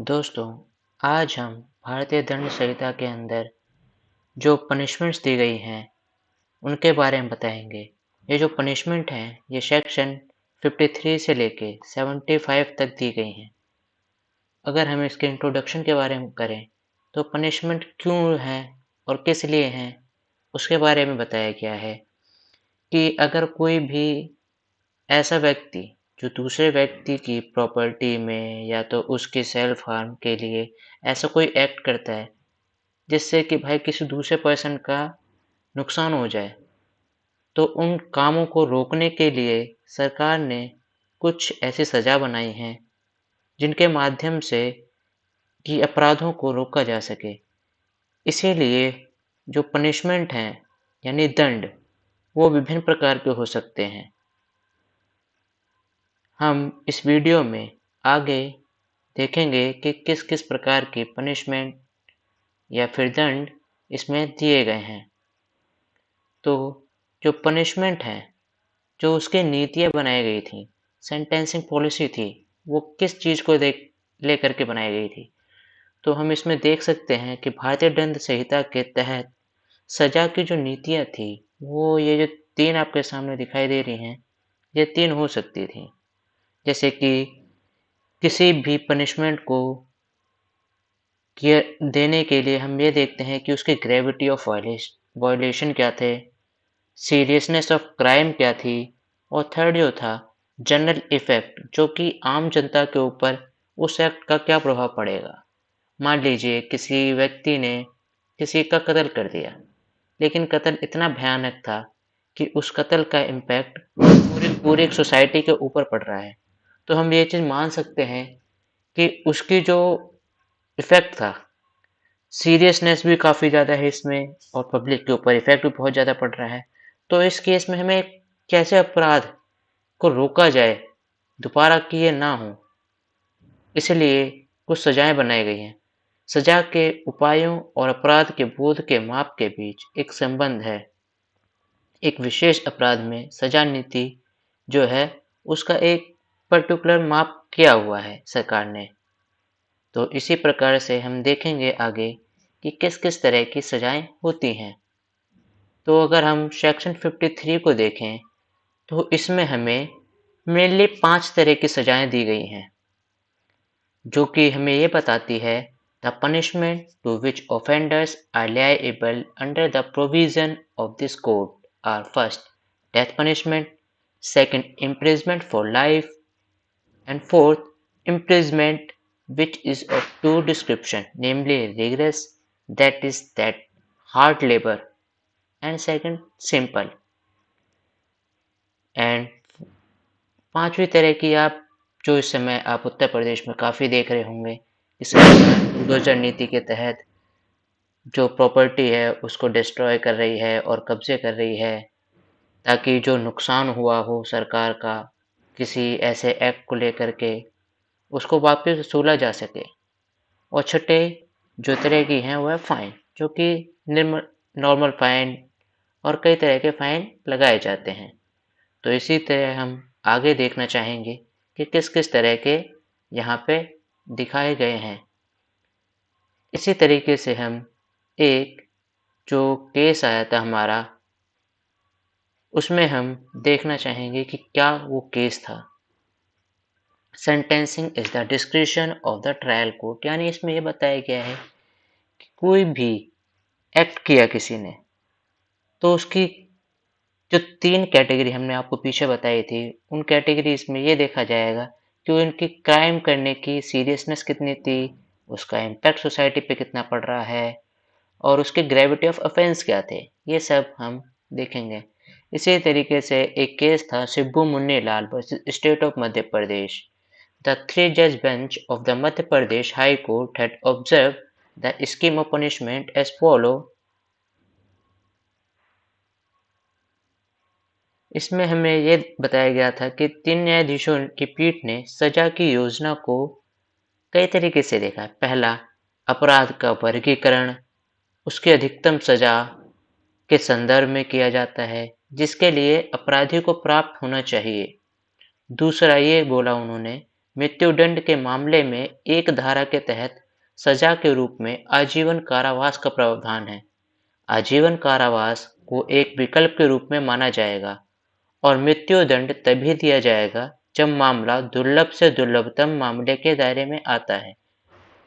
दोस्तों, आज हम भारतीय दंड संहिता के अंदर जो पनिशमेंट्स दी गई हैं, उनके बारे में बताएंगे। ये जो पनिशमेंट हैं, ये सेक्शन 53 से लेके 75 तक दी गई हैं। अगर हम इसके इंट्रोडक्शन के बारे में करें, तो पनिशमेंट क्यों है और किस लिए हैं, उसके बारे में बताया गया है कि अगर कोई भी ऐसा व्यक्ति जो दूसरे व्यक्ति की प्रॉपर्टी में या तो उसके सेल्फ हार्म के लिए ऐसा कोई एक्ट करता है जिससे कि भाई किसी दूसरे पर्सन का नुकसान हो जाए, तो उन कामों को रोकने के लिए सरकार ने कुछ ऐसी सजा बनाई हैं जिनके माध्यम से कि अपराधों को रोका जा सके। इसीलिए जो पनिशमेंट हैं यानी दंड, वो विभिन्न प्रकार के हो सकते हैं। हम इस वीडियो में आगे देखेंगे कि किस किस प्रकार की पनिशमेंट या फिर दंड इसमें दिए गए हैं। तो जो पनिशमेंट है, जो उसकी नीतियाँ बनाई गई थी, सेंटेंसिंग पॉलिसी थी, वो किस चीज़ को लेकर के बनाई गई थी। तो हम इसमें देख सकते हैं कि भारतीय दंड संहिता के तहत सजा की जो नीतियाँ थी, वो ये जो 3 आपके सामने दिखाई दे रही हैं, ये 3 हो सकती थी। जैसे कि किसी भी पनिशमेंट को देने के लिए हम ये देखते हैं कि उसकी ग्रेविटी ऑफ वायलेशन क्या थे, सीरियसनेस ऑफ क्राइम क्या थी, और थर्ड जो था जनरल इफेक्ट, जो कि आम जनता के ऊपर उस एक्ट का क्या प्रभाव पड़ेगा। मान लीजिए किसी व्यक्ति ने किसी का कत्ल कर दिया, लेकिन कत्ल इतना भयानक था कि उस कत्ल का इम्पैक्ट पूरी पूरी एक सोसाइटी के ऊपर पड़ रहा है। तो हम ये चीज़ मान सकते हैं कि उसकी जो इफेक्ट था, सीरियसनेस भी काफ़ी ज़्यादा है इसमें और पब्लिक के ऊपर इफेक्ट भी बहुत ज़्यादा पड़ रहा है। तो इस केस में हमें कैसे अपराध को रोका जाए, दोबारा कि ये ना हो, इसलिए कुछ सजाएं बनाई गई हैं। सजा के उपायों और अपराध के बोध के माप के बीच एक संबंध है। एक विशेष अपराध में सजा नीति जो है, उसका एक पर्टिकुलर माप किया हुआ है सरकार ने। तो इसी प्रकार से हम देखेंगे आगे कि किस किस तरह की सजाएं होती हैं। तो अगर हम सेक्शन 53 को देखें, तो इसमें हमें मेनली 5 तरह की सजाएं दी गई हैं, जो कि हमें ये बताती है the punishment to which offenders are liable under the provision of this code are first death punishment, second imprisonment for life, and fourth imprisonment which is of two description, namely rigorous, that is that hard labor, and second simple। And पांचवी तरह की आप जो इस समय आप उत्तर प्रदेश में काफ़ी देख रहे होंगे, इस बुलडोजर नीति के तहत जो प्रॉपर्टी है उसको डिस्ट्रॉय कर रही है और कब्जे कर रही है, ताकि जो नुकसान हुआ हो सरकार का किसी ऐसे एक्ट को लेकर के, उसको वापस वसूला जा सके। और छठे जो तरह की हैं वो है फाइन, जो कि नॉर्मल फाइन और कई तरह के फाइन लगाए जाते हैं। तो इसी तरह हम आगे देखना चाहेंगे कि किस किस तरह के यहाँ पे दिखाए गए हैं। इसी तरीके से हम एक जो केस आया था हमारा, उसमें हम देखना चाहेंगे कि क्या वो केस था। Sentencing is the discretion of the trial court, यानी इसमें यह बताया गया है कि कोई भी एक्ट किया किसी ने, तो उसकी जो 3 कैटेगरी हमने आपको पीछे बताई थी, उन कैटेगरीज में ये देखा जाएगा कि उनकी क्राइम करने की सीरियसनेस कितनी थी, उसका इम्पैक्ट सोसाइटी पे कितना पड़ रहा है, और उसके ग्रेविटी ऑफ ऑफेंस क्या थे, ये सब हम देखेंगे। इसी तरीके से एक केस था Shibbu Munni Lal versus state of Madhya Pradesh. The 3 judge bench of the Madhya Pradesh High Court had observed the scheme of punishment as follow। इसमें हमें ये बताया गया था कि 3 न्यायाधीशों की पीठ ने सजा की योजना को कई तरीके से देखा। पहला, अपराध का वर्गीकरण उसकी अधिकतम सजा के संदर्भ में किया जाता है, जिसके लिए अपराधी को प्राप्त होना चाहिए। दूसरा ये बोला उन्होंने मृत्युदंड के मामले में एक धारा के तहत सजा के रूप में आजीवन कारावास का प्रावधान है। आजीवन कारावास को एक विकल्प के रूप में माना जाएगा और मृत्युदंड तभी दिया जाएगा जब मामला दुर्लभ से दुर्लभतम मामले के दायरे में आता है।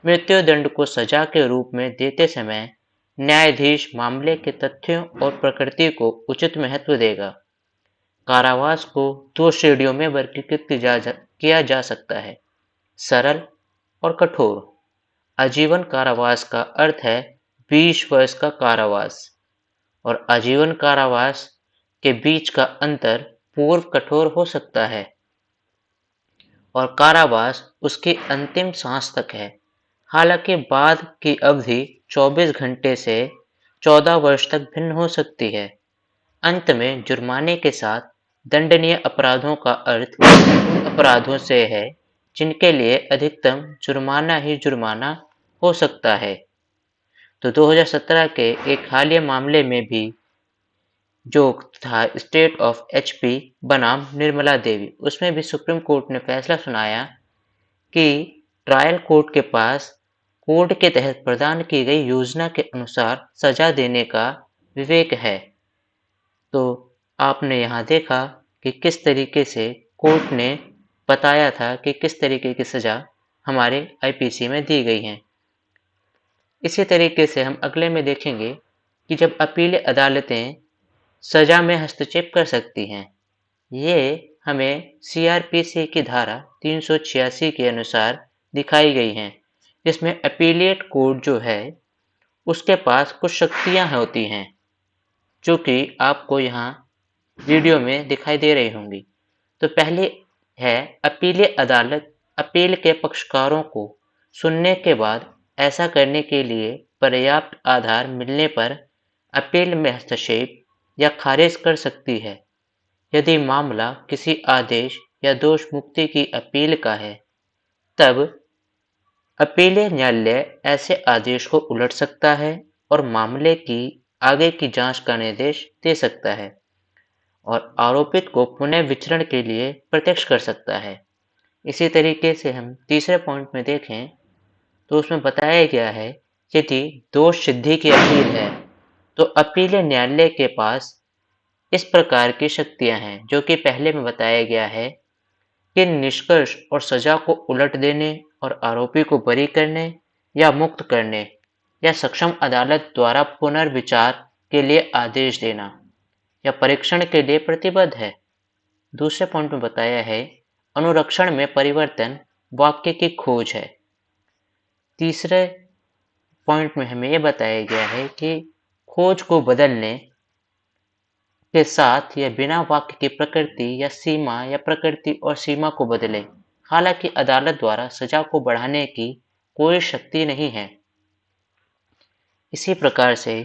मृत्युदंड को सजा के रूप में देते समय न्यायाधीश मामले के तथ्यों और प्रकृति को उचित महत्व देगा। कारावास को दो श्रेणियों में वर्गीकृत किया जा सकता है, सरल और कठोर। आजीवन कारावास का अर्थ है 20 वर्ष का कारावास और आजीवन कारावास के बीच का अंतर पूर्व कठोर हो सकता है और कारावास उसकी अंतिम सांस तक है। हालांकि बाद की अवधि 24 घंटे से 14 वर्ष तक भिन्न हो सकती है। अंत में जुर्माने के साथ दंडनीय अपराधों का अर्थ उन अपराधों से है जिनके लिए अधिकतम जुर्माना ही जुर्माना हो सकता है। तो 2017 के एक हालिया मामले में भी जो था स्टेट ऑफ एचपी बनाम निर्मला देवी, उसमें भी सुप्रीम कोर्ट ने फैसला सुनाया कि ट्रायल कोर्ट के पास कोर्ट के तहत प्रदान की गई योजना के अनुसार सजा देने का विवेक है। तो आपने यहाँ देखा कि किस तरीके से कोर्ट ने बताया था कि किस तरीके की सजा हमारे आईपीसी में दी गई है। इसी तरीके से हम अगले में देखेंगे कि जब अपीली अदालतें सजा में हस्तक्षेप कर सकती हैं। ये हमें सीआरपीसी की धारा 386 के अनुसार दिखाई गई हैं, जिसमें अपीलेट कोर्ट जो है उसके पास कुछ शक्तियां होती हैं, जो कि आपको यहाँ वीडियो में दिखाई दे रही होंगी। तो पहली है अपीली अदालत अपील के पक्षकारों को सुनने के बाद ऐसा करने के लिए पर्याप्त आधार मिलने पर अपील में हस्तक्षेप या खारिज कर सकती है। यदि मामला किसी आदेश या दोष मुक्ति की अपील का है, तब अपीलीय न्यायालय ऐसे आदेश को उलट सकता है और मामले की आगे की जांच का निर्देश दे सकता है और आरोपित को पुनः विचरण के लिए प्रत्यक्ष कर सकता है। इसी तरीके से हम तीसरे पॉइंट में देखें तो उसमें बताया गया है यदि दोष सिद्धि की अपील है तो अपीलीय न्यायालय के पास इस प्रकार की शक्तियां हैं, जो कि पहले में बताया गया है कि निष्कर्ष और सजा को उलट देने और आरोपी को बरी करने या मुक्त करने या सक्षम अदालत द्वारा पुनर्विचार के लिए आदेश देना या परीक्षण के लिए प्रतिबद्ध है। दूसरे पॉइंट में बताया है अनुरक्षण में परिवर्तन वाक्य की खोज है। तीसरे पॉइंट में हमें यह बताया गया है कि खोज को बदलने के साथ या बिना वाक्य की प्रकृति या सीमा या प्रकृति और सीमा को बदले। हालांकि अदालत द्वारा सजा को बढ़ाने की कोई शक्ति नहीं है। इसी प्रकार से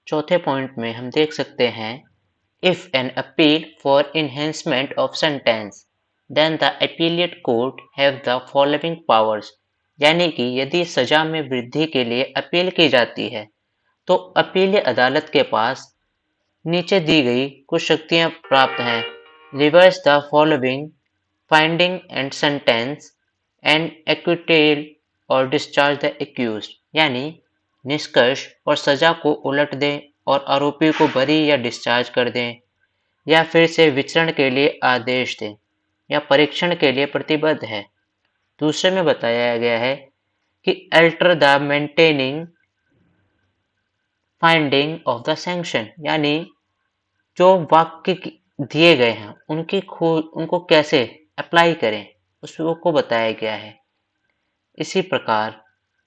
चौथे पॉइंट में हम देख सकते हैं if an appeal for enhancement of sentence then the appellate court have the following powers, यानी कि यदि सजा में वृद्धि के लिए अपील की जाती है तो अपीलीय अदालत के पास नीचे दी गई कुछ शक्तियां प्राप्त हैं। Reverse the following finding and sentence and acquittal और डिस्चार्ज द एक्यूज्ड, यानी निष्कर्ष और सजा को उलट दें और आरोपी को बरी या डिस्चार्ज कर दें या फिर से विचरण के लिए आदेश दें या परीक्षण के लिए प्रतिबद्ध है। दूसरे में बताया गया है कि alter the maintaining finding of the sanction, यानी जो वाक्य दिए गए हैं उनकी खोज उनको कैसे अप्लाई करें उसको बताया गया है। इसी प्रकार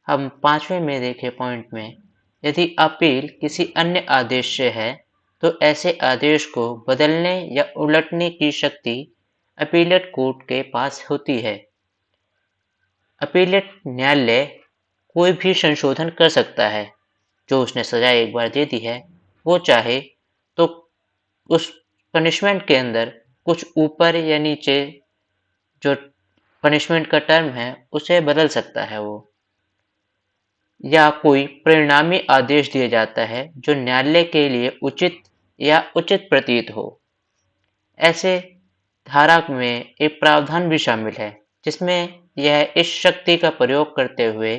हम पांचवें में देखे पॉइंट में यदि अपील किसी अन्य आदेश से है तो ऐसे आदेश को बदलने या उलटने की शक्ति अपीलेट कोर्ट के पास होती है। अपीलेट न्यायालय कोई भी संशोधन कर सकता है। जो उसने सजा एक बार दे दी है वो चाहे तो उस पनिशमेंट के अंदर कुछ ऊपर या नीचे जो पनिशमेंट का टर्म है उसे बदल सकता है वो, या कोई परिणामी आदेश दिया जाता है जो न्यायालय के लिए उचित या उचित प्रतीत हो। ऐसे धारा में एक प्रावधान भी शामिल है जिसमें यह इस शक्ति का प्रयोग करते हुए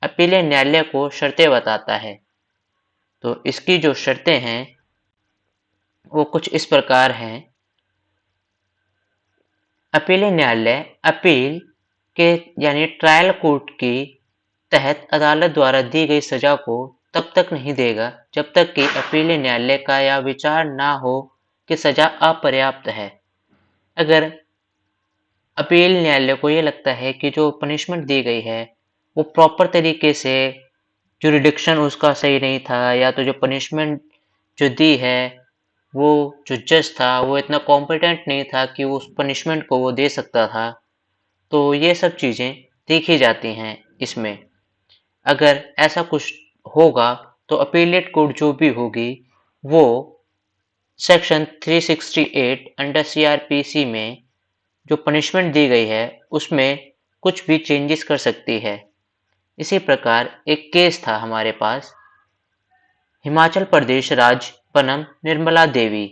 अपीलीय न्यायालय को शर्तें बताता है। तो इसकी जो शर्तें हैं वो कुछ इस प्रकार हैं। अपीलीय न्यायालय अपील के यानी ट्रायल कोर्ट की तहत अदालत द्वारा दी गई सजा को तब तक नहीं देगा जब तक कि अपीलीय न्यायालय का यह विचार ना हो कि सजा अपर्याप्त है। अगर अपील न्यायालय को ये लगता है कि जो पनिशमेंट दी गई है वो प्रॉपर तरीके से जुरिडिक्शन उसका सही नहीं था, या तो जो पनिशमेंट जो दी है वो जो जज था वो इतना कॉम्पिटेंट नहीं था कि वो उस पनिशमेंट को वो दे सकता था, तो ये सब चीज़ें देखी जाती हैं इसमें। अगर ऐसा कुछ होगा तो अपीलेट कोर्ट जो भी होगी वो सेक्शन 368 अंडर सीआरपीसी में जो पनिशमेंट दी गई है उसमें कुछ भी चेंजेस कर सकती है। इसी प्रकार एक केस था हमारे पास, हिमाचल प्रदेश राज्य पनम निर्मला देवी।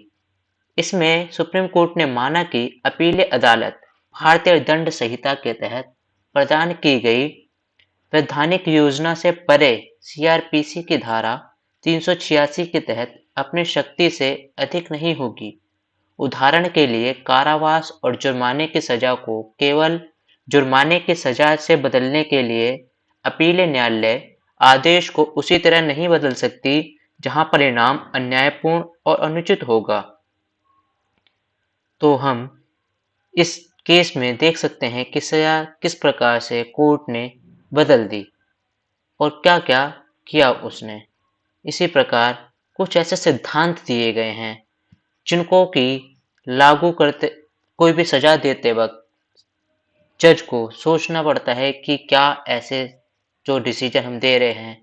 इसमें सुप्रीम कोर्ट ने माना कि अपीलीय अदालत भारतीय दंड संहिता के तहत प्रदान की गई वैधानिक योजना से परे सीआरपीसी की धारा 386 के तहत अपनी शक्ति से अधिक नहीं होगी। उदाहरण के लिए कारावास और जुर्माने की सजा को केवल जुर्माने की सजा से बदलने के लिए अपीलीय न्यायालय आदेश को उसी तरह नहीं बदल सकती जहां परिणाम अन्यायपूर्ण और अनुचित होगा। तो हम इस केस में देख सकते हैं कि सजा किस प्रकार से कोर्ट ने बदल दी और क्या-क्या किया उसने। इसी प्रकार कुछ ऐसे सिद्धांत दिए गए हैं जिनको कि लागू करते कोई भी सजा देते वक्त जज को सोचना पड़ता है कि क्या ऐसे जो डिसीजन हम दे रहे हैं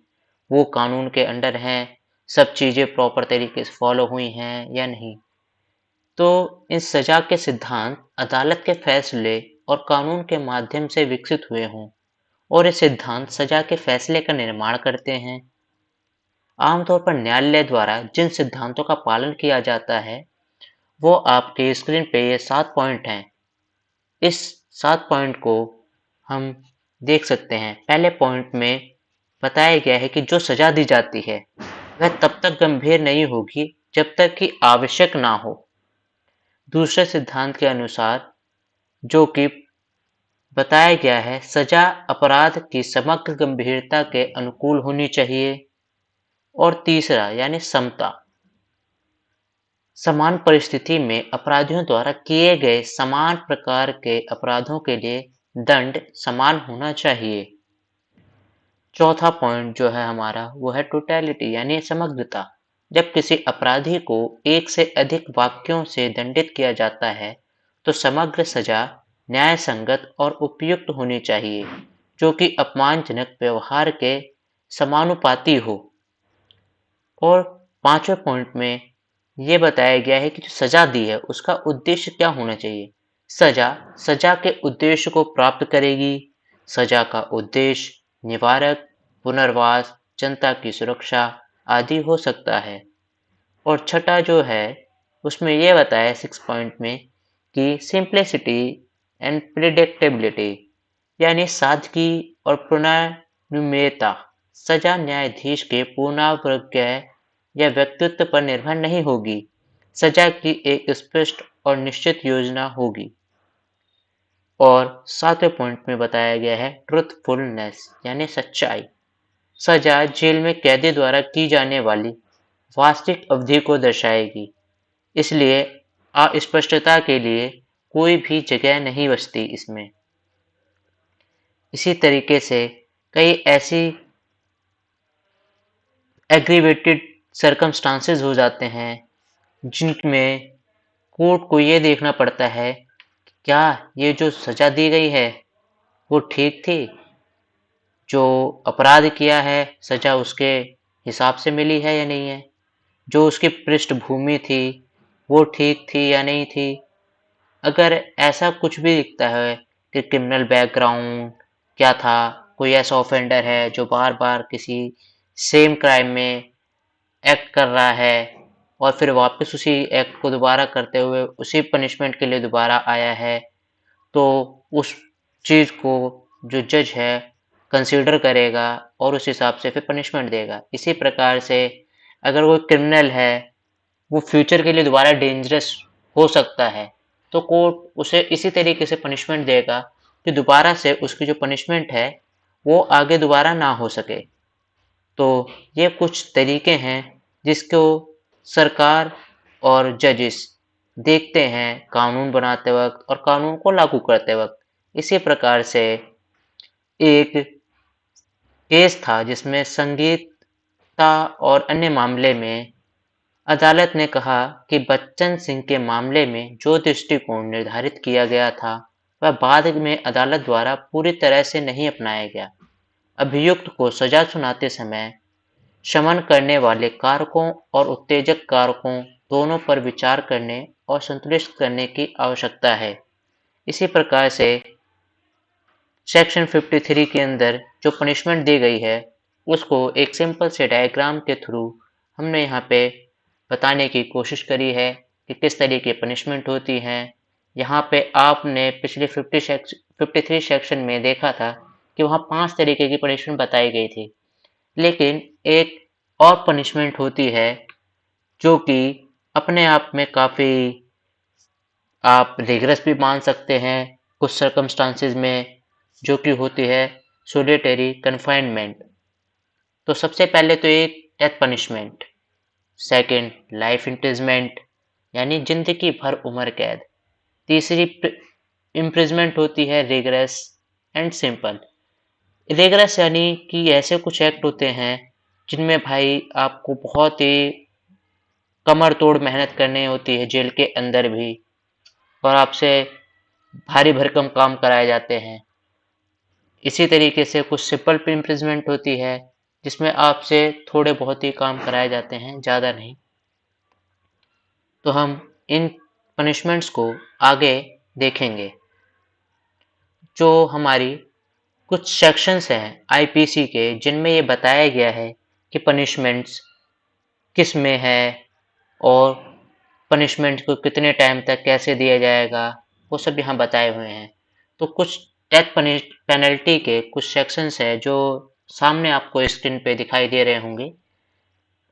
वो कानून के अंडर हैं, सब चीज़ें प्रॉपर तरीके से फॉलो हुई हैं या नहीं। तो इस सजा के सिद्धांत अदालत के फैसले और कानून के माध्यम से विकसित हुए हों और ये सिद्धांत सजा के फैसले का निर्माण करते हैं। आमतौर पर न्यायालय द्वारा जिन सिद्धांतों का पालन किया जाता है वो आपके स्क्रीन पे ये 7 पॉइंट हैं। इस 7 पॉइंट को हम देख सकते हैं। पहले पॉइंट में बताया गया है कि जो सजा दी जाती है वह तब तक गंभीर नहीं होगी जब तक कि आवश्यक ना हो। दूसरे सिद्धांत के अनुसार जो कि बताया गया है सजा अपराध की समग्र गंभीरता के अनुकूल होनी चाहिए। और तीसरा यानी समता, समान परिस्थिति में अपराधियों द्वारा किए गए समान प्रकार के अपराधों के लिए दंड समान होना चाहिए। चौथा पॉइंट जो है हमारा वो है टोटलिटी यानी समग्रता। जब किसी अपराधी को एक से अधिक वाक्यों से दंडित किया जाता है तो समग्र सजा न्याय संगत और उपयुक्त होनी चाहिए जो कि अपमानजनक व्यवहार के समानुपाती हो। और पांचवें पॉइंट में ये बताया गया है कि जो सजा दी है उसका उद्देश्य क्या होना चाहिए। सजा सजा के उद्देश्य को प्राप्त करेगी। सजा का उद्देश्य निवारक, पुनर्वास, जनता की सुरक्षा आदि हो सकता है। और छठा जो है उसमें यह बताया 6 पॉइंट में कि सिंप्लिसिटी एंड प्रिडिक्टेबिलिटी यानी सादगी और पुनर्नियमता। सजा न्यायाधीश के पूर्णावज्ञा या व्यक्तित्व पर निर्भर नहीं होगी। सजा की एक स्पष्ट और निश्चित योजना होगी। और 7वें पॉइंट में बताया गया है ट्रुथफुलनेस यानी सच्चाई। सजा जेल में कैदी द्वारा की जाने वाली वास्तविक अवधि को दर्शाएगी, इसलिए अस्पष्टता के लिए कोई भी जगह नहीं बचती इसमें। इसी तरीके से कई ऐसी एग्रीवेटेड सर्कमस्टांसेस हो जाते हैं जिनमें कोर्ट को ये देखना पड़ता है कि क्या ये जो सजा दी गई है वो ठीक थी, जो अपराध किया है सजा उसके हिसाब से मिली है या नहीं है, जो उसकी पृष्ठभूमि थी वो ठीक थी या नहीं थी। अगर ऐसा कुछ भी दिखता है कि क्रिमिनल बैकग्राउंड क्या था, कोई ऐसा ऑफेंडर है जो बार बार किसी सेम क्राइम में एक्ट कर रहा है और फिर वापस उसी एक्ट को दोबारा करते हुए उसी पनिशमेंट के लिए दोबारा आया है, तो उस चीज़ को जो जज है कंसीडर करेगा और उस हिसाब से फिर पनिशमेंट देगा। इसी प्रकार से अगर कोई क्रिमिनल है, वो फ्यूचर के लिए दोबारा डेंजरस हो सकता है, तो कोर्ट उसे इसी तरीके से पनिशमेंट देगा कि दोबारा से उसकी जो पनिशमेंट है वो आगे दोबारा ना हो सके। तो ये कुछ तरीके हैं जिसको सरकार और जजेस देखते हैं कानून बनाते वक्त और कानून को लागू करते वक्त। इसी प्रकार से एक केस था जिसमें संगीता और अन्य मामले में अदालत ने कहा कि बच्चन सिंह के मामले में जो दृष्टिकोण निर्धारित किया गया था वह बाद में अदालत द्वारा पूरी तरह से नहीं अपनाया गया। अभियुक्त को सजा सुनाते समय शमन करने वाले कारकों और उत्तेजक कारकों दोनों पर विचार करने और संतुलित करने की आवश्यकता है। इसी प्रकार से सेक्शन 53 के अंदर जो पनिशमेंट दी गई है उसको एक सिंपल से डायग्राम के थ्रू हमने यहाँ पे बताने की कोशिश करी है कि किस तरह की पनिशमेंट होती हैं। यहाँ पे आपने पिछले 53 सेक्शन में देखा था कि वहाँ 5 तरीके की पनिशमेंट बताई गई थी, लेकिन एक और पनिशमेंट होती है जो कि अपने आप में काफ़ी आप रिगरस भी मान सकते हैं कुछ सर्कमस्टांसेस में, जो कि होती है सोलिटरी कन्फाइनमेंट। तो सबसे पहले तो एक death punishment, second life imprisonment यानी जिंदगी भर उम्र कैद, तीसरी इम्प्रिजमेंट होती है रिगरस एंड सिंपल। रिगरस यानी कि ऐसे कुछ एक्ट होते हैं जिनमें भाई आपको बहुत ही कमर तोड़ मेहनत करनी होती है जेल के अंदर भी, और आपसे भारी भरकम काम कराए जाते हैं। इसी तरीके से कुछ सिंपल इम्प्रिजमेंट होती है जिसमें आपसे थोड़े बहुत ही काम कराए जाते हैं, ज़्यादा नहीं। तो हम इन पनिशमेंट्स को आगे देखेंगे। जो हमारी कुछ सेक्शंस हैं आईपीसी के जिनमें ये बताया गया है कि पनिशमेंट्स किस में है और पनिशमेंट को कितने टाइम तक कैसे दिया जाएगा, वो सब यहाँ बताए हुए हैं। तो कुछ डेथ पेनल्टी के कुछ सेक्शंस हैं जो सामने आपको स्क्रीन पे दिखाई दे रहे होंगे,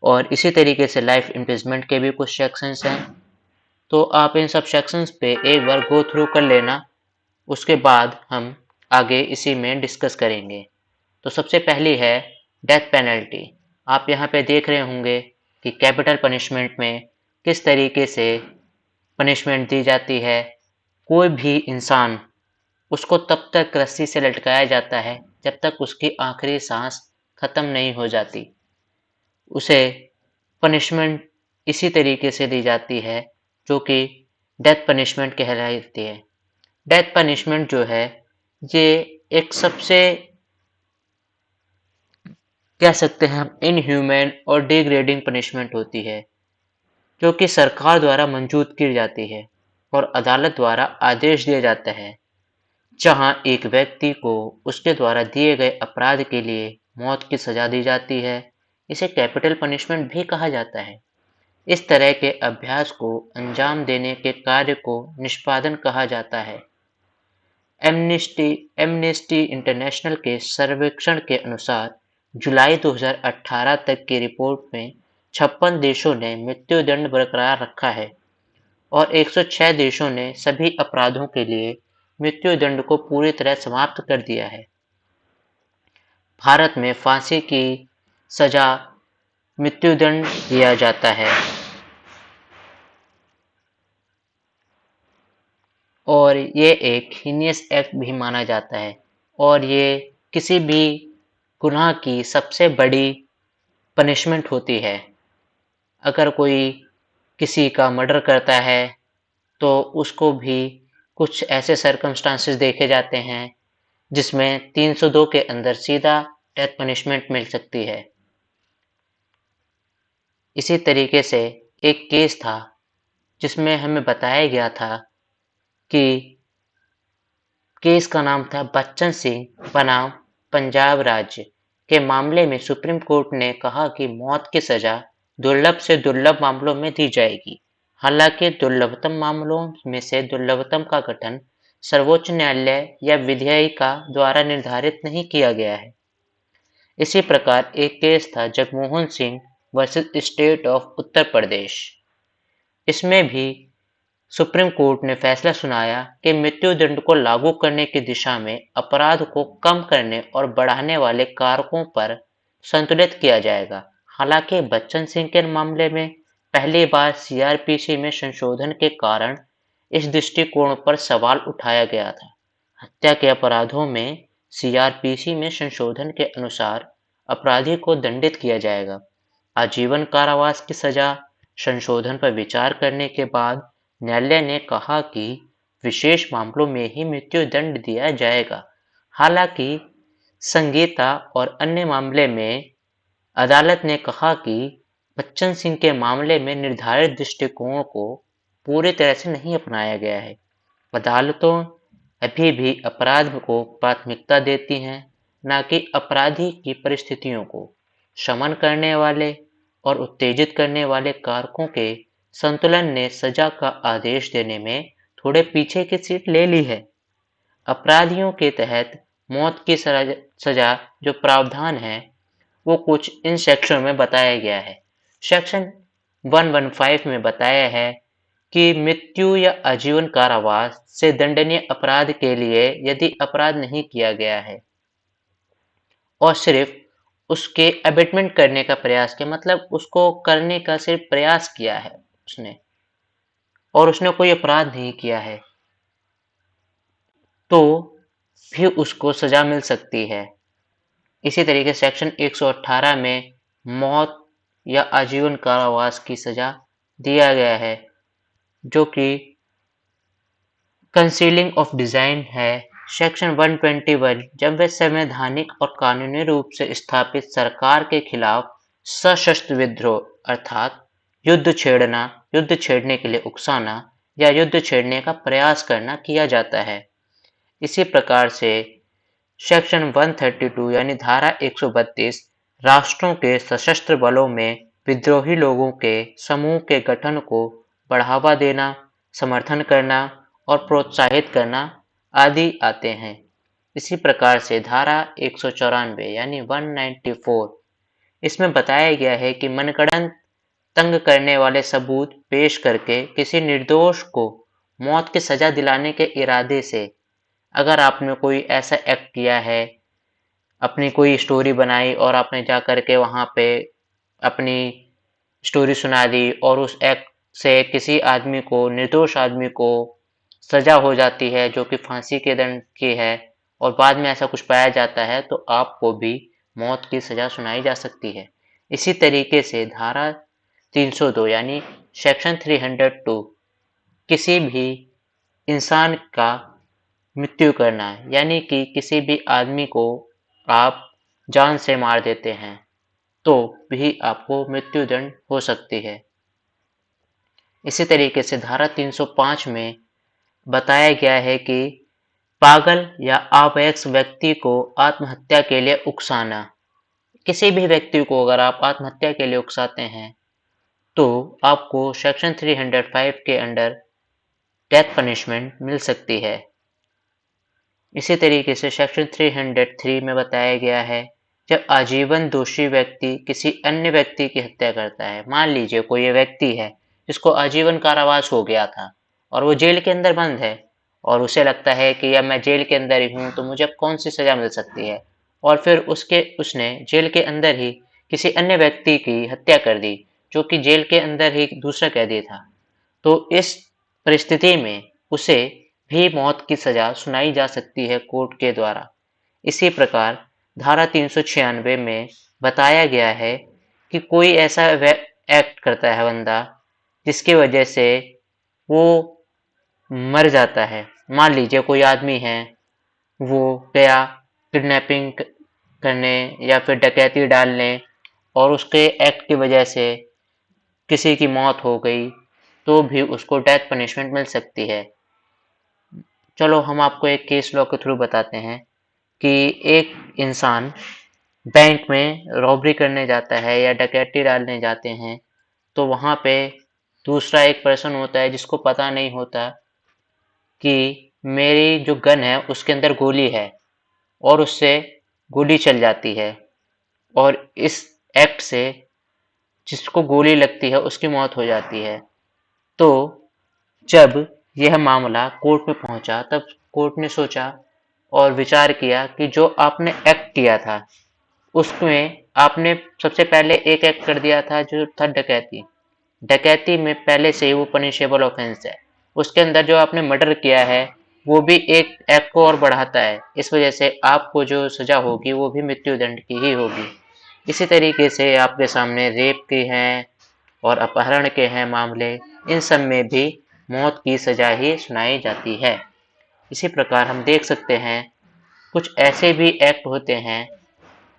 और इसी तरीके से लाइफ इम्प्रिजमेंट के भी कुछ सेक्शंस हैं। तो आप इन सब सेक्शंस पे एक बार गो थ्रू कर लेना, उसके बाद हम आगे इसी में डिस्कस करेंगे। तो सबसे पहली है डेथ पेनल्टी। आप यहाँ पे देख रहे होंगे कि कैपिटल पनिशमेंट में किस तरीके से पनिशमेंट दी जाती है। कोई भी इंसान, उसको तब तक रस्सी से लटकाया जाता है जब तक उसकी आखिरी सांस खत्म नहीं हो जाती। उसे पनिशमेंट इसी तरीके से दी जाती है जो कि डेथ पनिशमेंट कहलाती है। डेथ पनिशमेंट जो है ये एक सबसे कह सकते हैं हम इनह्यूमन और डिग्रेडिंग पनिशमेंट होती है, जो कि सरकार द्वारा मंजूर की जाती है और अदालत द्वारा आदेश दिया जाता है, जहां एक व्यक्ति को उसके द्वारा दिए गए अपराध के लिए मौत की सजा दी जाती है। इसे कैपिटल पनिशमेंट भी कहा जाता है। इस तरह के अभ्यास को अंजाम देने के कार्य को निष्पादन कहा जाता है। एमनेस्टी इंटरनेशनल के सर्वेक्षण के अनुसार जुलाई 2018 तक की रिपोर्ट में 56 देशों ने मृत्युदंड बरकरार रखा है और 106 देशों ने सभी अपराधों के लिए मृत्युदंड को पूरी तरह समाप्त कर दिया है। भारत में फांसी की सजा मृत्युदंड दिया जाता है और ये एक हीनियस एक्ट भी माना जाता है, और ये किसी भी गुनाह की सबसे बड़ी पनिशमेंट होती है। अगर कोई किसी का मर्डर करता है तो उसको भी कुछ ऐसे सर्कमस्टांसेस देखे जाते हैं जिसमें 302 के अंदर सीधा डेथ पनिशमेंट मिल सकती है। इसी तरीके से एक केस था जिसमें हमें बताया गया था कि केस का नाम था बच्चन सिंह बनाम पंजाब राज्य के मामले में सुप्रीम कोर्ट ने कहा कि मौत की सजा दुर्लभ से दुर्लभ मामलों में दी जाएगी। हालांकि दुर्लभतम मामलों में से दुर्लभतम का गठन सर्वोच्च न्यायालय या विधायिका द्वारा निर्धारित नहीं किया गया है। इसी प्रकार एक केस था Jagmohan Singh versus state of Uttar Pradesh. इसमें भी सुप्रीम कोर्ट ने फैसला सुनाया कि मृत्युदंड को लागू करने की दिशा में अपराध को कम करने और बढ़ाने वाले कारकों पर संतुलित किया जाएगा। हालांकि बच्चन सिंह के मामले में पहली बार सीआरपीसी में संशोधन के कारण इस दृष्टिकोण पर सवाल उठाया गया था। हत्या के अपराधों में सीआरपीसी में संशोधन के अनुसार अपराधी को दंडित किया जाएगा। आजीवन कारावास की सजा संशोधन पर विचार करने के बाद न्यायालय ने कहा कि विशेष मामलों में ही मृत्युदंड दिया जाएगा। हालांकि संगीता और अन्य मामले में अदालत ने कहा कि बच्चन सिंह के मामले में निर्धारित दृष्टिकोण को पूरी तरह से नहीं अपनाया गया है। अदालतों अभी भी अपराध को प्राथमिकता देती हैं, न कि अपराधी की परिस्थितियों को। शमन करने वाले और उत्तेजित करने वाले कारकों के संतुलन ने सजा का आदेश देने में थोड़े पीछे की सीट ले ली है। अपराधियों के तहत मौत की सजा जो प्रावधान है वो कुछ इन सेक्शन में बताया गया है। सेक्शन 115 में बताया है कि मृत्यु या आजीवन कारावास से दंडनीय अपराध के लिए यदि अपराध नहीं किया गया है और सिर्फ उसके अबेटमेंट करने का प्रयास किया, मतलब उसको करने का सिर्फ प्रयास किया है उसने और उसने कोई अपराध नहीं किया है, तो भी उसको सजा मिल सकती है। इसी तरीके सेक्शन 118 में मौत या आजीवन कारावास की सजा दिया गया है, जो कि कंसीलिंग ऑफ डिजाइन है। सेक्शन 121 जब वे संवैधानिक और कानूनी रूप से स्थापित सरकार के खिलाफ सशस्त्र विद्रोह अर्थात युद्ध छेड़ना, युद्ध छेड़ने के लिए उकसाना या युद्ध छेड़ने का प्रयास करना किया जाता है। इसी प्रकार से सेक्शन 132 यानी धारा 132 राष्ट्रों के सशस्त्र बलों में विद्रोही लोगों के समूह के गठन को बढ़ावा देना, समर्थन करना और प्रोत्साहित करना आदि आते हैं। इसी प्रकार से धारा 194 यानी 194 इसमें बताया गया है कि मनगढ़ंत तंग करने वाले सबूत पेश करके किसी निर्दोष को मौत की सजा दिलाने के इरादे से अगर आपने कोई ऐसा एक्ट किया है, अपनी कोई स्टोरी बनाई और आपने जा करके वहाँ पे अपनी स्टोरी सुना दी और उस एक्ट से किसी आदमी को, निर्दोष आदमी को सजा हो जाती है जो कि फांसी के दंड की है और बाद में ऐसा कुछ पाया जाता है, तो आपको भी मौत की सजा सुनाई जा सकती है। इसी तरीके से धारा 302 यानी सेक्शन 302 किसी भी इंसान का मृत्यु करना है, यानी कि किसी भी आदमी को आप जान से मार देते हैं तो भी आपको मृत्युदंड हो सकती है। इसी तरीके से धारा 305 में बताया गया है कि पागल या अवयस्क व्यक्ति को आत्महत्या के लिए उकसाना, किसी भी व्यक्ति को अगर आप आत्महत्या के लिए उकसाते हैं तो आपको सेक्शन 305 के अंडर डेथ पनिशमेंट मिल सकती है। इसी तरीके से सेक्शन 303 में बताया गया है जब आजीवन दोषी व्यक्ति किसी अन्य व्यक्ति की हत्या करता है। मान लीजिए कोई व्यक्ति है जिसको आजीवन कारावास हो गया था और वो जेल के अंदर बंद है और उसे लगता है कि अब मैं जेल के अंदर ही हूँ तो मुझे अब कौन सी सजा मिल सकती है, और फिर उसने जेल के अंदर ही किसी अन्य व्यक्ति की हत्या कर दी जो कि जेल के अंदर ही दूसरा कैदी था। तो इस परिस्थिति में उसे भी मौत की सजा सुनाई जा सकती है कोर्ट के द्वारा। इसी प्रकार धारा 396 में बताया गया है कि कोई ऐसा एक्ट करता है बंदा जिसकी वजह से वो मर जाता है। मान लीजिए कोई आदमी है, वो गया किडनैपिंग करने या फिर डकैती डालने और उसके एक्ट की वजह से किसी की मौत हो गई तो भी उसको डेथ पनिशमेंट मिल सकती है। चलो हम आपको एक केस लॉ के थ्रू बताते हैं कि एक इंसान बैंक में रॉबरी करने जाता है या डकैती डालने जाते हैं, तो वहाँ पे दूसरा एक पर्सन होता है जिसको पता नहीं होता कि मेरी जो गन है उसके अंदर गोली है और उससे गोली चल जाती है और इस एक्ट से जिसको गोली लगती है उसकी मौत हो जाती है। तो जब यह मामला कोर्ट में पहुंचा तब कोर्ट ने सोचा और विचार किया कि जो आपने एक्ट किया था उसमें आपने सबसे पहले एक एक्ट कर दिया था जो था डकैती। डकैती में पहले से ही वो पनिशेबल ऑफेंस है। उसके अंदर जो आपने मर्डर किया है वो भी एक एक्ट को और बढ़ाता है। इस वजह से आपको जो सजा होगी वो भी मृत्यु दंड की ही होगी। इसी तरीके से आपके सामने रेप के हैं और अपहरण के हैं मामले, इन सब में भी मौत की सजा ही सुनाई जाती है। इसी प्रकार हम देख सकते हैं कुछ ऐसे भी एक्ट होते हैं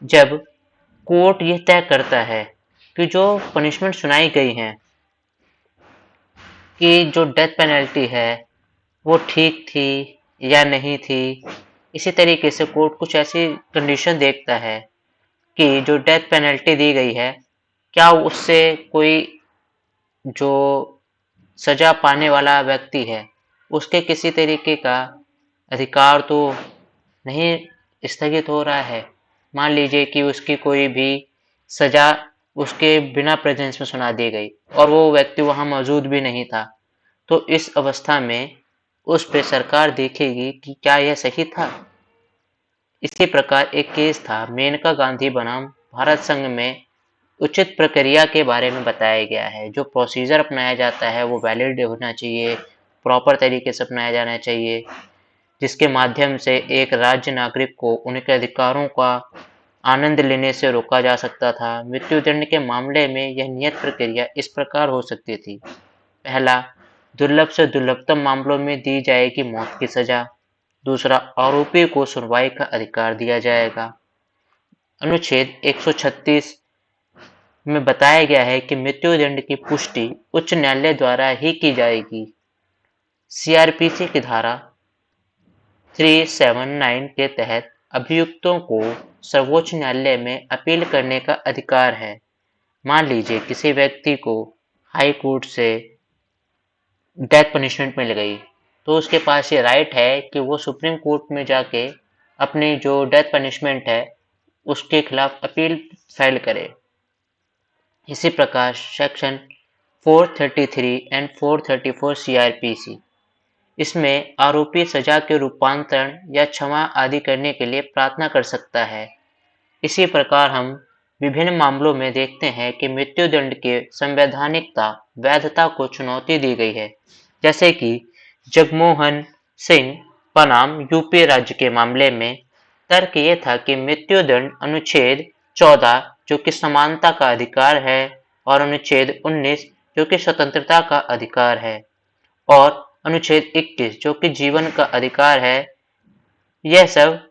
जब कोर्ट ये तय करता है कि जो पनिशमेंट सुनाई गई है कि जो डेथ पेनल्टी है वो ठीक थी या नहीं थी। इसी तरीके से कोर्ट कुछ ऐसी कंडीशन देखता है कि जो डेथ पेनल्टी दी गई है क्या उससे कोई जो सजा पाने वाला व्यक्ति है उसके किसी तरीके का अधिकार तो नहीं स्थगित हो रहा है। मान लीजिए कि उसकी कोई भी सजा उसके बिना प्रेजेंस में सुना दी गई और वो व्यक्ति वहां मौजूद भी नहीं था, तो इस अवस्था में उस पे सरकार देखेगी कि क्या यह सही था। इसी प्रकार एक केस था मेनका गांधी बनाम भारत संघ में उचित प्रक्रिया के बारे में बताया गया है। जो प्रोसीजर अपनाया जाता है वो वैलिड होना चाहिए, प्रॉपर तरीके से अपनाया जाना चाहिए, जिसके माध्यम से एक राज्य नागरिक को उनके अधिकारों का आनंद लेने से रोका जा सकता था। मृत्युदंड के मामले में यह नियत प्रक्रिया इस प्रकार हो सकती थी। पहला, दुर्लभ से दुर्लभतम मामलों में दी जाएगी मौत की सजा। दूसरा, आरोपी को सुनवाई का अधिकार दिया जाएगा। अनुच्छेद 136 में बताया गया है कि मृत्युदंड की पुष्टि उच्च न्यायालय द्वारा ही की जाएगी। सीआरपीसी की धारा 379 के तहत अभियुक्तों को सर्वोच्च न्यायालय में अपील करने का अधिकार है। मान लीजिए किसी व्यक्ति को हाई कोर्ट से डेथ पनिशमेंट मिल गई, तो उसके पास ये राइट है कि वो सुप्रीम कोर्ट में जाके अपनी जो डेथ पनिशमेंट है उसके खिलाफ अपील फाइल करे। इसी प्रकार सेक्शन 433 एंड 434 सीआरपीसी, इसमें आरोपी सजा के रूपांतरण या क्षमा आदि करने के लिए प्रार्थना कर सकता है। इसी प्रकार हम विभिन्न मामलों में देखते हैं कि मृत्युदंड के संवैधानिकता वैधता को चुनौती दी गई है। जैसे कि जगमोहन सिंह बनाम यूपी राज्य के मामले में तर्क ये था कि मृत्युदंड अनुच्छेद 14 जो कि समानता का अधिकार है और अनुच्छेद 19 जो कि स्वतंत्रता का अधिकार है और अनुच्छेद 21 जो कि जीवन का अधिकार है, यह सब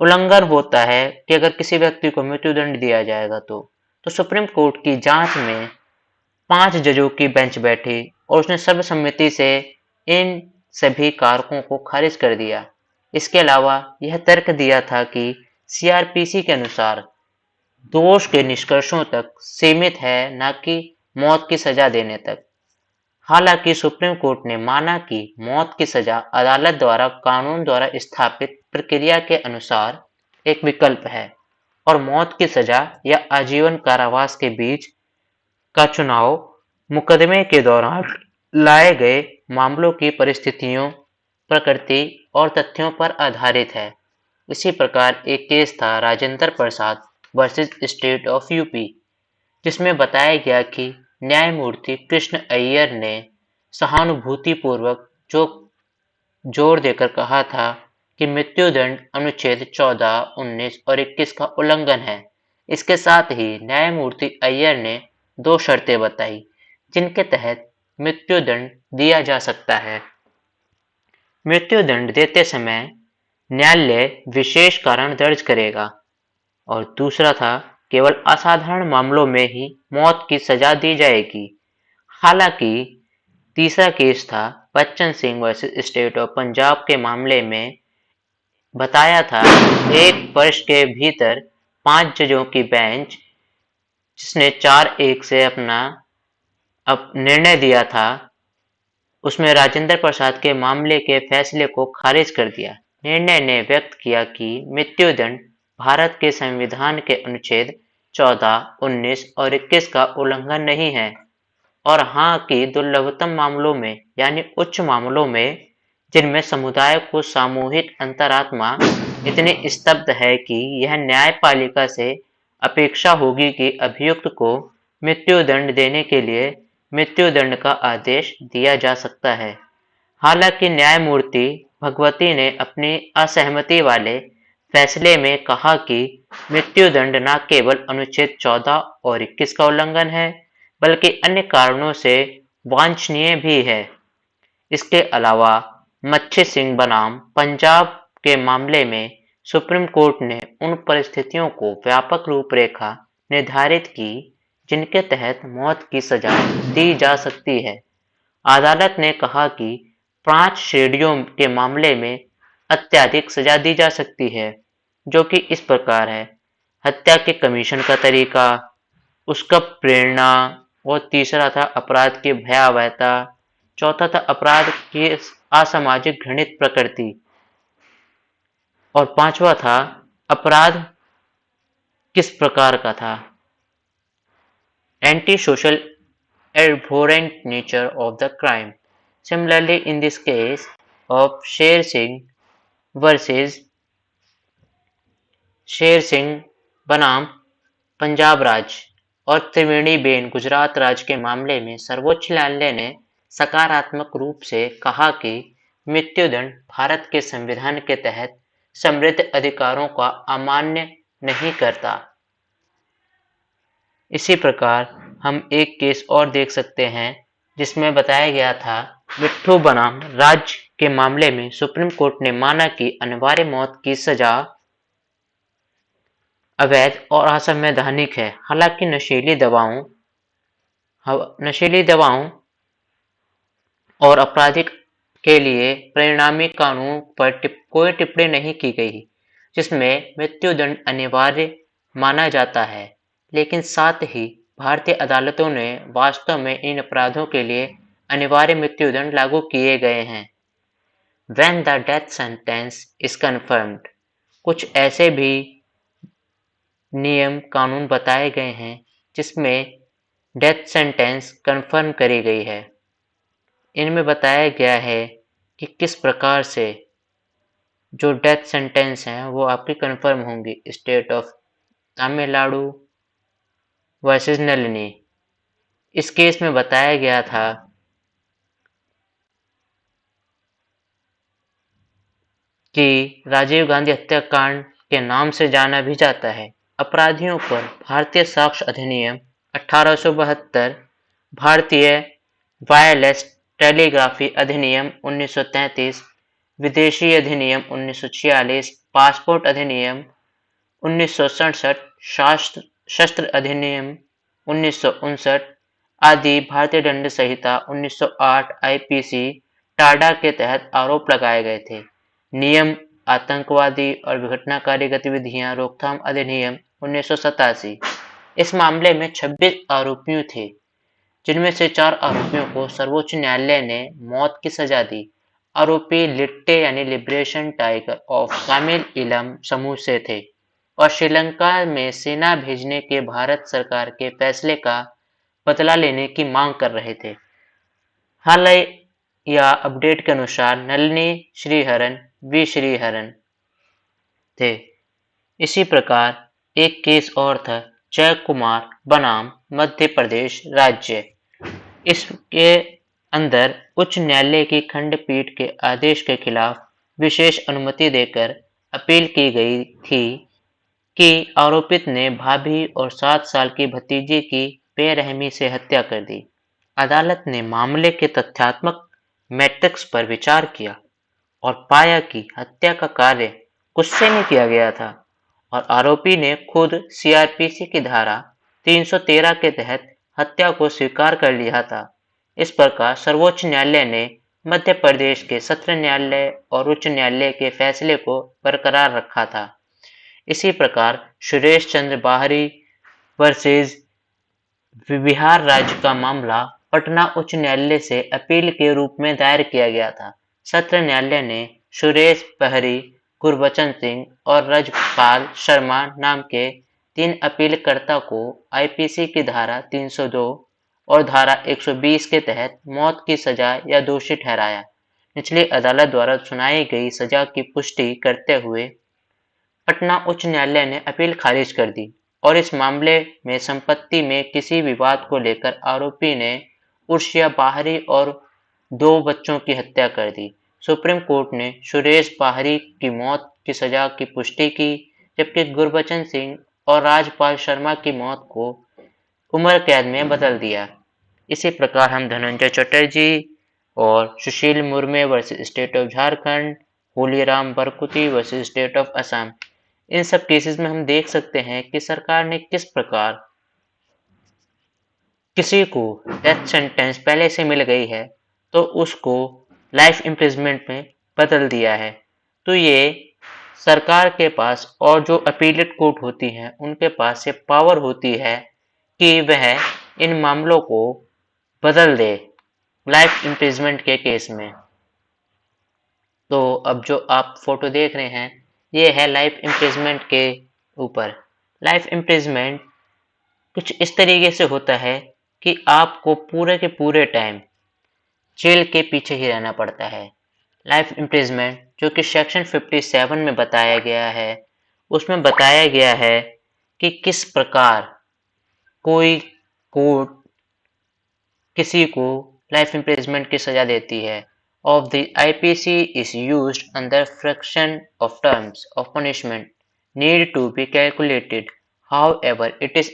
उल्लंघन होता है कि अगर किसी व्यक्ति को मृत्युदंड दिया जाएगा तो सुप्रीम कोर्ट की जांच में 5 जजों की बेंच बैठी और उसने सर्वसम्मति से इन सभी कारकों को खारिज कर दिया। इसके अलावा यह तर्क दिया था कि सीआरपीसी के अनुसार दोष के निष्कर्षों तक सीमित है, न कि मौत की सजा देने तक। हालांकि सुप्रीम कोर्ट ने माना कि मौत की सजा अदालत द्वारा कानून द्वारा स्थापित प्रक्रिया के अनुसार एक विकल्प है और मौत की सजा या आजीवन कारावास के बीच का चुनाव मुकदमे के दौरान लाए गए मामलों की परिस्थितियों, प्रकृति और तथ्यों पर आधारित है। इसी प्रकार एक केस था Rajendra Prasad versus state of UP, जिसमें बताया गया कि न्यायमूर्ति कृष्ण अय्यर ने सहानुभूतिपूर्वक जो जोर देकर कहा था कि मृत्युदंड अनुच्छेद 14, 19 और 21 का उल्लंघन है। इसके साथ ही न्यायमूर्ति अय्यर ने 2 शर्तें बताई जिनके तहत मृत्युदंड दिया जा सकता है। मृत्युदंड देते समय न्यायालय विशेष कारण दर्ज करेगा और दूसरा था केवल असाधारण मामलों में ही मौत की सजा दी जाएगी। हालांकि तीसरा केस था Bachchan Singh versus state of Punjab के मामले में बताया था 1 वर्ष के भीतर 5 जजों की बेंच, जिसने 4-1 से अपना निर्णय दिया था उसमें राजेंद्र प्रसाद के मामले के फैसले को खारिज कर दिया। निर्णय ने व्यक्त किया कि मृत्युदंड भारत के संविधान के अनुच्छेद 14, 19 और 21 का उल्लंघन नहीं है और हाँ कि दुर्लभतम मामलों में यानी उच्च मामलों में जिनमें समुदाय को सामूहिक अंतरात्मा इतनी स्तब्ध है कि यह न्यायपालिका से अपेक्षा होगी कि अभियुक्त को मृत्युदंड देने के लिए मृत्युदंड का आदेश दिया जा सकता है। हालांकि न्यायमूर्ति भगवती ने अपनी असहमति वाले फैसले में कहा कि मृत्युदंड न केवल अनुच्छेद 14 और 21 का उल्लंघन है बल्कि अन्य कारणों से वांछनीय भी है। इसके अलावा मच्छी सिंह बनाम पंजाब के मामले में सुप्रीम कोर्ट ने उन परिस्थितियों को व्यापक रूपरेखा निर्धारित की जिनके तहत मौत की सजा दी जा सकती है। अदालत ने कहा कि 5 श्रेणियों के मामले में अत्यधिक सजा दी जा सकती है, जो कि इस प्रकार है: हत्या के कमीशन का तरीका, उसका प्रेरणा, और तीसरा था अपराध की भयावहता, चौथा था अपराध की असामाजिक घृणित प्रकृति और पांचवा था अपराध किस प्रकार का था, anti social abhorrent nature of the crime. Similarly, in this case of Sher Singh versus Sher Singh बनाम पंजाब राज्य और त्रिवेणी बेन गुजरात राज्य के मामले में सर्वोच्च न्यायालय ने सकारात्मक रूप से कहा कि मृत्युदंड भारत के संविधान के तहत समृद्ध अधिकारों का अमान्य नहीं करता। इसी प्रकार हम एक केस और देख सकते हैं जिसमें बताया गया था मिट्ठू बनाम राज्य के मामले में सुप्रीम कोर्ट ने माना कि अनिवार्य मौत की सजा अवैध और असंवैधानिक है। हालांकि नशीली दवाओं और आपराधिक के लिए परिणामी कानून पर कोई टिप्पणी नहीं की गई जिसमें मृत्युदंड अनिवार्य माना जाता है, लेकिन साथ ही भारतीय अदालतों ने वास्तव में इन अपराधों के लिए अनिवार्य मृत्युदंड लागू किए गए हैं। When the death sentence is confirmed, कुछ ऐसे भी नियम कानून बताए गए हैं जिसमें डेथ सेंटेंस कन्फर्म करी गई है। इनमें बताया गया है कि किस प्रकार से जो डेथ सेंटेंस हैं वो आपकी कन्फर्म होंगी। State of Tamil Nadu versus Nalini, इस केस में बताया गया था कि राजीव गांधी हत्याकांड के नाम से जाना भी जाता है। अपराधियों पर भारतीय साक्ष्य अधिनियम 1872, भारतीय वायरलेस टेलीग्राफी अधिनियम 1933, विदेशी अधिनियम 1946, पासपोर्ट अधिनियम 1967, शस्त्र अधिनियम 1959 आदि भारतीय दंड संहिता 1908 आईपीसी टाडा के तहत आरोप लगाए गए थे। नियम आतंकवादी और विघटनकारी गतिविधियां रोकथाम अधिनियम 1987। इस मामले में 26 आरोपियों थे, जिनमें से 4 आरोपियों को सर्वोच्च न्यायालय ने मौत की सजा दी। आरोपी लिट्टे यानी लिबरेशन टाइगर ऑफ तमिल इलम समूह से थे और श्रीलंका में सेना भेजने के भारत सरकार के फैसले का बदला लेने की मांग कर रहे थे। हालिया अपडेट के अनुसार नलिनी श्रीहरन वी श्रीहरन थे। इसी प्रकार एक केस और था जय कुमार बनाम मध्य प्रदेश राज्य। इसके अंदर उच्च न्यायालय की खंडपीठ के आदेश के खिलाफ विशेष अनुमति देकर अपील की गई थी कि आरोपित ने भाभी और 7 साल की भतीजी की बेरहमी से हत्या कर दी। अदालत ने मामले के तथ्यात्मक मैट्रिक्स पर विचार किया और पाया कि हत्या का कार्य गुस्से में किया गया था और आरोपी ने खुद सीआरपीसी की धारा 313 के तहत हत्या को स्वीकार कर लिया था। इस प्रकार सर्वोच्च न्यायालय ने मध्य प्रदेश के सत्र न्यायालय और उच्च न्यायालय के फैसले को बरकरार रखा था। इसी प्रकार सुरेश चंद्र बाहरी वर्सेस बिहार राज्य का मामला पटना उच्च न्यायालय से अपील के रूप में दायर किया गया था। सत्र न्यायालय ने सुरेश बहरी, गुरबचन सिंह और रजपाल शर्मा नाम के 3 अपीलकर्ता को आईपीसी की धारा 302 और धारा 120 के तहत मौत की सजा या दोषी ठहराया। निचली अदालत द्वारा सुनाई गई सजा की पुष्टि करते हुए पटना उच्च न्यायालय ने अपील खारिज कर दी और इस मामले में संपत्ति में किसी विवाद को लेकर आरोपी ने उर्शिया बाहरी और 2 बच्चों की हत्या कर दी। सुप्रीम कोर्ट ने सुरेश बाहरी की मौत की सजा की पुष्टि की, जबकि गुरबचन सिंह और राजपाल शर्मा की मौत को उम्र कैद में बदल दिया। इसी प्रकार हम धनंजय चटर्जी और Sushil Murme versus state of Jharkhand, Holiram Barkuti versus state of Assam, इन सब केसेस में हम देख सकते हैं कि सरकार ने किस प्रकार किसी को डेथ सेंटेंस पहले से मिल गई है तो उसको लाइफ इम्प्रिजमेंट में बदल दिया है। तो ये सरकार के पास और जो अपीलेट कोर्ट होती हैं उनके पास ये पावर होती है कि वह इन मामलों को बदल दे लाइफ इम्प्रिजमेंट के केस में। तो अब जो आप फोटो देख रहे हैं ये है लाइफ इम्प्रिजमेंट के ऊपर। लाइफ इम्प्रिजमेंट कुछ इस तरीके से होता है कि आपको पूरे के पूरे टाइम जेल के पीछे ही रहना पड़ता है। लाइफ इम्प्रिजमेंट जो कि सेक्शन 57 में बताया गया है, उसमें बताया गया है कि किस प्रकार कोई कोर्ट किसी को लाइफ इम्प्रिजमेंट की सजा देती है। Of the IPC is used under fraction of terms of punishment need to be calculated. However, it is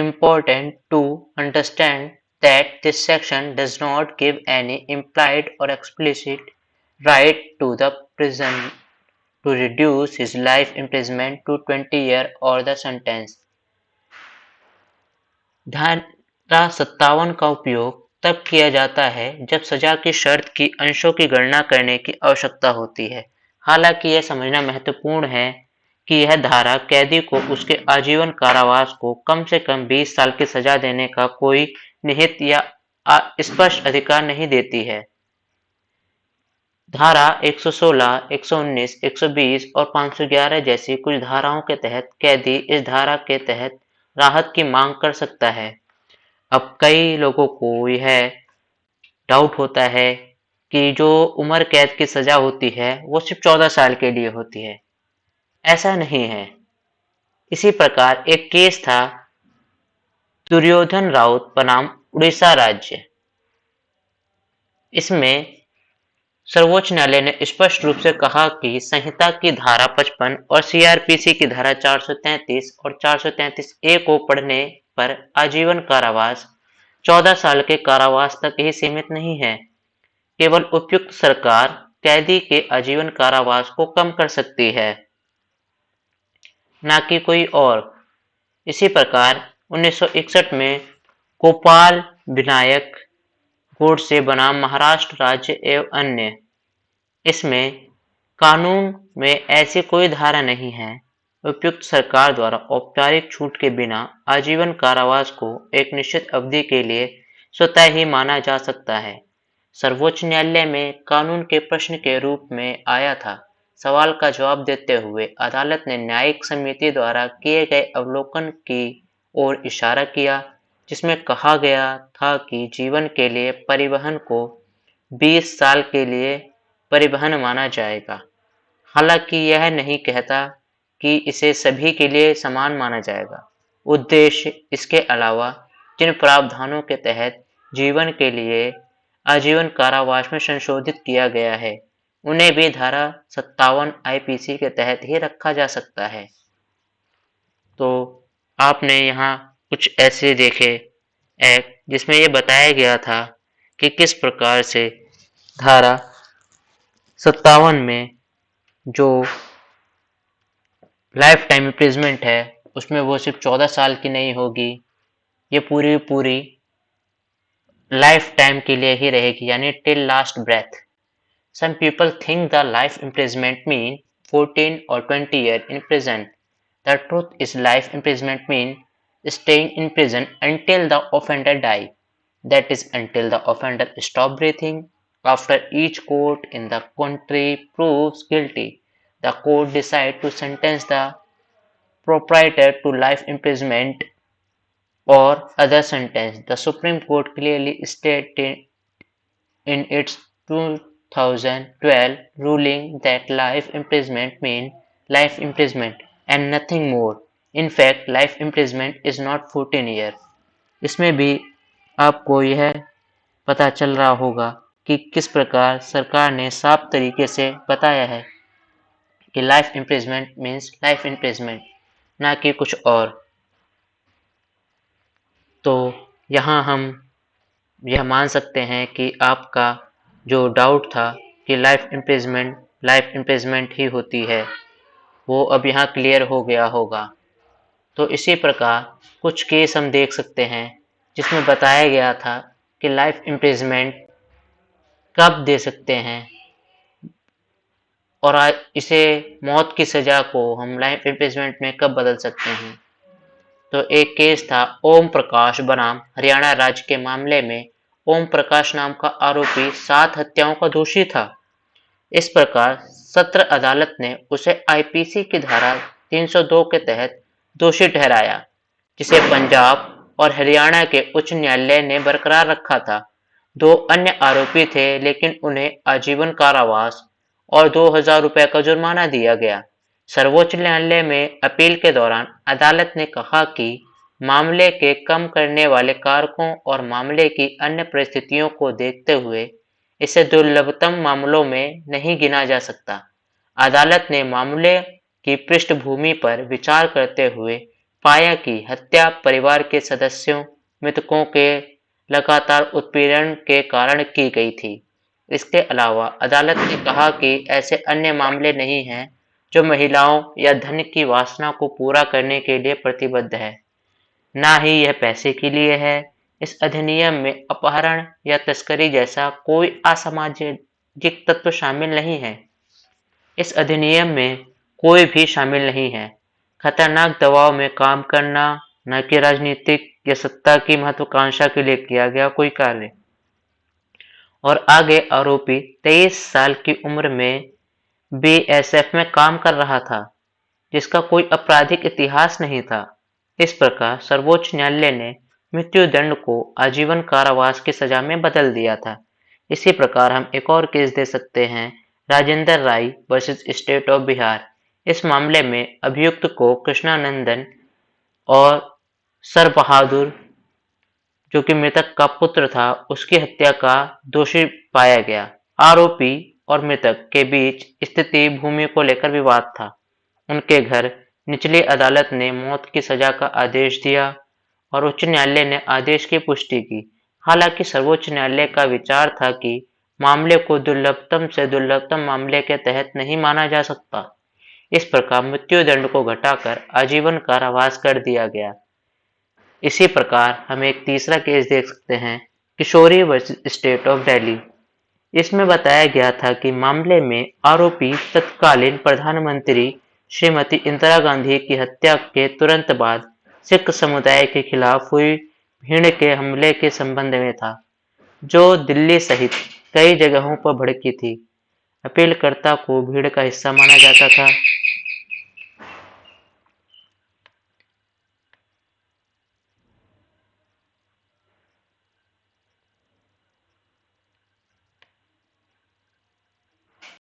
important to understand that this section does not give any implied or explicit right to the prisoner to reduce his life imprisonment to 20 years or the sentence. धारा 57 का उपयोग तब किया जाता है जब सजा की शर्त की अंशों की गणना करने की आवश्यकता होती है। हालांकि यह समझना महत्वपूर्ण है कि यह धारा कैदी को उसके आजीवन कारावास को कम से कम 20 साल की सजा देने का कोई निहित या स्पष्ट अधिकार नहीं देती है। धारा 116, 119, 120 और 511 जैसी कुछ धाराओं के तहत कैदी इस धारा के तहत राहत की मांग कर सकता है। अब कई लोगों को यह डाउट होता है कि जो उम्र कैद की सजा होती है वो सिर्फ 14 साल के लिए होती है। ऐसा नहीं है। इसी प्रकार एक केस था दुर्योधन राउत बनाम उड़ीसा राज्य। इसमें सर्वोच्च न्यायालय ने स्पष्ट रूप से कहा कि संहिता की धारा 55 और सीआरपीसी की धारा 433 और 433 ए को पढ़ने पर आजीवन कारावास 14 साल के कारावास तक ही सीमित नहीं है। केवल उपयुक्त सरकार कैदी के आजीवन कारावास को कम कर सकती है, न कि कोई और। इसी प्रकार 1961 में गोपाल विनायक गोडसे बनाम महाराष्ट्र राज्य एवं अन्य, इसमें कानून में ऐसी कोई धारा नहीं है। उपयुक्त सरकार द्वारा औपचारिक छूट के बिना आजीवन कारावास को एक निश्चित अवधि के लिए स्वतः ही माना जा सकता है। सर्वोच्च न्यायालय में कानून के प्रश्न के रूप में आया था। सवाल का जवाब देते हुए अदालत ने न्यायिक समिति द्वारा किए गए अवलोकन की ओर इशारा किया, जिसमें कहा गया था कि जीवन के लिए परिवहन को 20 साल के लिए परिवहन माना जाएगा। हालांकि यह नहीं कहता कि इसे सभी के लिए समान माना जाएगा। उद्देश्य इसके अलावा जिन प्रावधानों के तहत जीवन के लिए आजीवन कारावास में संशोधित किया गया है उन्हें भी धारा 57 आईपीसी के तहत ही रखा जा सकता है। तो आपने यहाँ कुछ ऐसे देखे एक्ट जिसमें ये बताया गया था कि किस प्रकार से धारा 57 में जो लाइफ टाइम इम्प्रिजमेंट है उसमें वो सिर्फ 14 साल की नहीं होगी, ये पूरी लाइफ टाइम के लिए ही रहेगी, यानी till last breath. Some people think the life imprisonment mean 14 or 20 years in prison. The truth is life imprisonment means staying in prison until the offender die. That is until the offender stop breathing. After each court in the country proves guilty, the court decide to sentence the proprietor to life imprisonment or other sentence. The Supreme Court clearly stated in its 2012 ruling that life imprisonment means life imprisonment and nothing more. In fact, life imprisonment is not 14 years. इसमें भी आपको यह पता चल रहा होगा कि किस प्रकार सरकार ने साफ तरीके से बताया है कि life imprisonment means life imprisonment, ना कि कुछ और। तो यहाँ हम यह मान सकते हैं कि आपका जो डाउट था कि लाइफ इम्प्रिजमेंट ही होती है, वो अब यहाँ क्लियर हो गया होगा। तो इसी प्रकार कुछ केस हम देख सकते हैं जिसमें बताया गया था कि लाइफ इम्प्रिजमेंट कब दे सकते हैं और इसे मौत की सज़ा को हम लाइफ इम्प्रिजमेंट में कब बदल सकते हैं। तो एक केस था ओम प्रकाश बनाम हरियाणा राज्य के मामले में। ओम प्रकाश नाम का आरोपी 7 हत्याओं का दोषी था। इस प्रकार सत्र अदालत ने उसे आईपीसी की धारा 302 के तहत दोषी ठहराया, जिसे पंजाब और हरियाणा के उच्च न्यायालय ने बरकरार रखा था। 2 अन्य आरोपी थे, लेकिन उन्हें आजीवन कारावास और 2000 रुपए का जुर्माना दिया गया। सर्वोच्च न्यायालय में अपील के दौरान अदालत ने कहा कि मामले के कम करने वाले कारकों और मामले की अन्य परिस्थितियों को देखते हुए इसे दुर्लभतम मामलों में नहीं गिना जा सकता। अदालत ने मामले की पृष्ठभूमि पर विचार करते हुए पाया कि हत्या परिवार के सदस्यों मृतकों के लगातार उत्पीड़न के कारण की गई थी। इसके अलावा अदालत ने कहा कि ऐसे अन्य मामले नहीं हैं जो महिलाओं या धन की वासना को पूरा करने के लिए प्रतिबद्ध है, ना ही यह पैसे के लिए है। इस अधिनियम में अपहरण या तस्करी जैसा कोई असामाजिक तत्व शामिल नहीं है। इस अधिनियम में कोई भी शामिल नहीं है। खतरनाक दबाव में काम करना, न कि राजनीतिक या सत्ता की महत्वाकांक्षा के लिए किया गया कोई कार्य। और आगे आरोपी 23 साल की उम्र में बीएसएफ में काम कर रहा था, जिसका कोई आपराधिक इतिहास नहीं था। इस प्रकार सर्वोच्च न्यायालय ने मृत्युदंड को आजीवन कारावास की सजा में बदल दिया था। इसी प्रकार हम एक और केस दे सकते हैं, राजेंद्र राय वर्सेस स्टेट ऑफ बिहार। इस मामले में अभियुक्त को कृष्णानंदन और सर बहादुर, जो कि मृतक का पुत्र था, उसकी हत्या का दोषी पाया गया। आरोपी और मृतक के बीच स्थिति भूमि को लेकर विवाद था। उनके घर निचली अदालत ने मौत की सजा का आदेश दिया और उच्च न्यायालय ने आदेश की पुष्टि की। हालांकि सर्वोच्च न्यायालय का विचार था कि मामले को दुर्लभतम से दुर्लभतम मामले के तहत नहीं माना जा सकता। इस प्रकार मृत्युदंड को घटाकर आजीवन कारावास कर दिया गया। इसी प्रकार हम एक तीसरा केस देख सकते हैं, किशोरी वर्सेस स्टेट ऑफ दिल्ली। इसमें बताया गया था कि मामले में आरोपी तत्कालीन प्रधानमंत्री श्रीमती इंदिरा गांधी की हत्या के तुरंत बाद सिख समुदाय के खिलाफ हुई भीड़ के हमले के संबंध में था, जो दिल्ली सहित कई जगहों पर भड़की थी। अपीलकर्ता को भीड़ का हिस्सा माना जाता था।